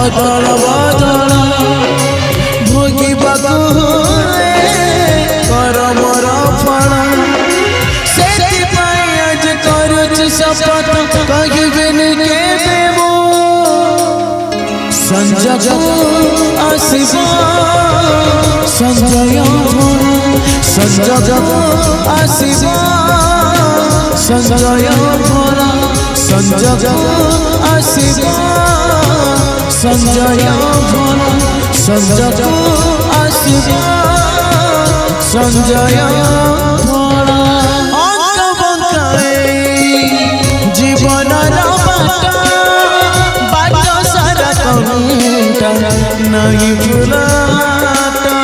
अदल बदल भोगिबाकु करमर फल सेथिपाई आज करुछि शपथ कहिबेनि केबे मो संजय आसिब संजय संजय आसिब संजय भरा संजय आसिब संजय भरा संजय आसिब संजय भरा अंक बंकाए जीवन बाट सारा कंटा नहीं भुलाता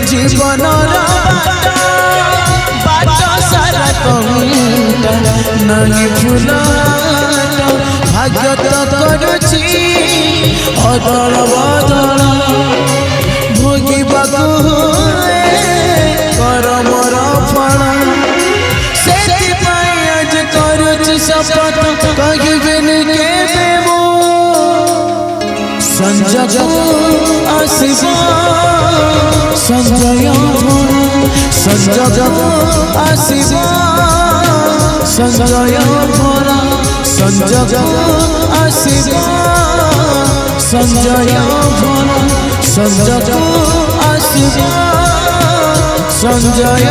जीवन बाट सारा कंटा नहीं भुलाता भाग्य तो करुछि अदल बदल भोगिबाकु करमर फल सेथिपाई आज करुछि शपथ कहिबेनि केबे मो संजय आसिब संजय संजय आसिब संजय भरा संजय आसिब संजय भरा संजय आसिब संजय